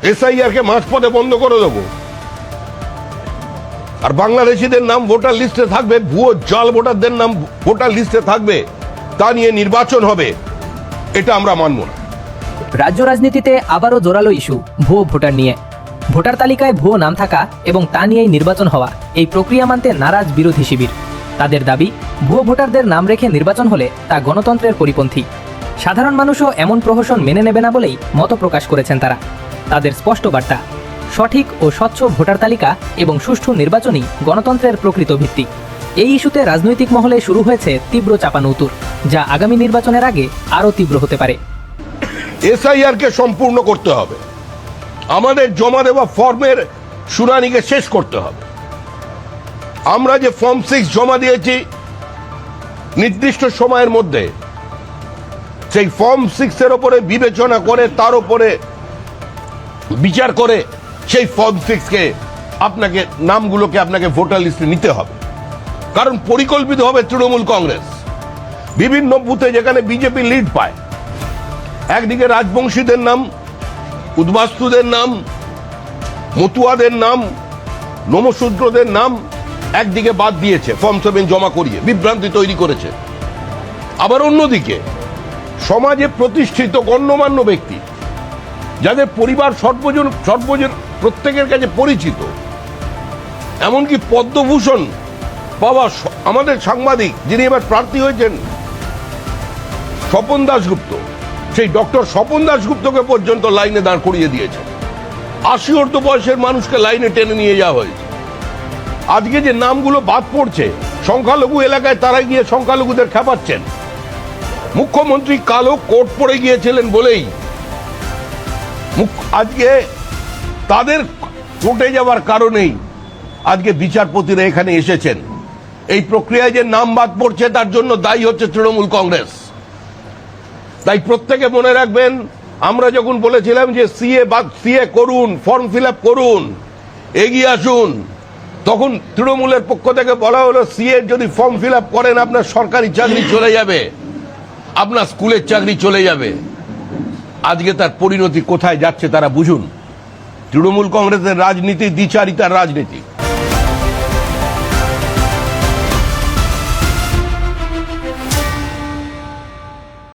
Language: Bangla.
এসআইআর কে মাঝপথে বন্ধ করে দেবো, আর বাংলাদেশিদের নাম ভোটার লিস্টে থাকবে, ভুয়ো জাল ভোটারদের নাম ভোটার লিস্টে থাকবে, তা নিয়ে নির্বাচন হবে, এটা আমরা মানব না। রাজ্য রাজনীতিতে আবারও জোরালো ইস্যু ভুয়ো ভোটার নিয়ে। ভোটার তালিকায় ভুয়ো নাম থাকা এবং তা নিয়েই নির্বাচন হওয়া, এই প্রক্রিয়া মানতে নারাজ বিরোধী শিবির। তাদের দাবি, ভুয়ো ভোটারদের নাম রেখে নির্বাচন হলে তা গণতন্ত্রের পরিপন্থী। সাধারণ মানুষও এমন প্রহসন মেনে নেবে না বলেই মত প্রকাশ করেছেন তারা। তাদের স্পষ্ট বার্তা, সঠিক ও স্বচ্ছ ভোটার তালিকা এবং সুষ্ঠু নির্বাচনই গণতন্ত্রের প্রকৃত ভিত্তি। এই ইস্যুতে রাজনৈতিক মহলে শুরু হয়েছে তীব্র চাপানউতুর, যা আগামী নির্বাচনের আগে আরও তীব্র হতে পারে। এসআইআর কে সম্পূর্ণ করতে হবে, আমাদের জমা দেওয়া ফর্মের শুনানিকে শেষ করতে হবে। আমরা যে ফর্ম 6 জমা দিয়েছি নির্দিষ্ট সময়ের মধ্যে, সেই ফর্ম 6 এর উপরে বিবেচনা করে, তার উপরে বিচার করে সেই ফর্ম 6 কে আপনাকে নামগুলোকে আপনাকে ভোটার লিস্টে নিতে হবে। কারণ পরিকল্পিত হবে তৃণমূল কংগ্রেস বিভিন্ন বুথে যেখানে বিজেপি লিড পায়, একদিকে রাজবংশীদের নাম, উদ্বাস্তুদের নাম, মতুয়াদের নাম, নমশূদ্রদের নাম একদিকে বাদ দিয়েছে ফর্ম 7 জমা করিয়ে, বিভ্রান্তি তৈরি করেছে। আবার অন্যদিকে সমাজে প্রতিষ্ঠিত গণ্যমান্য ব্যক্তি, যাদের পরিবার সর্বজন প্রত্যেকের কাছে পরিচিত, এমনকি পদ্মভূষণ পাওয়া আমাদের সাংবাদিক যিনি এবার প্রার্থী হয়েছেন স্বপন দাশগুপ্ত, সেই ডক্টর স্বপন দাশগুপ্তকে পর্যন্ত লাইনে দাঁড় করিয়ে দিয়েছে। 80 ঊর্ধ্ব বয়সের মানুষকে লাইনে টেনে নিয়ে যাওয়া হয়েছে। আজকে যে নামগুলো বাদ পড়ছে, সংখ্যালঘু এলাকায় তারা গিয়ে সংখ্যালঘুদের খেপাচ্ছেন। মুখ্যমন্ত্রী কালো কোট পরে গিয়েছিলেন বলেই আজকে তাদের কোর্টে যাওয়ার কারণেই আজকে বিচারপতিরা এখানে এসেছেন। এই প্রক্রিয়ায় যে নাম বাদ পড়ছে তার জন্য দায়ী হচ্ছে তৃণমূল কংগ্রেস। তাই প্রত্যেকে মনে রাখবেন, আমরা যখন বলেছিলাম যে সিএ করুন, ফর্ম ফিল আপ করুন, এগিয়ে আসুন, তখন তৃণমূলের পক্ষ থেকে বলা হলো সিএ যদি ফর্ম ফিল আপ করেন আপনার সরকারি চাকরি চলে যাবে, আপনার স্কুলের চাকরি চলে যাবে। আজকে তার পরিণতি কোথায় যাচ্ছে তারা বুঝুন। তৃণমূল কংগ্রেসের রাজনীতি দ্বিচারিতার রাজনীতি।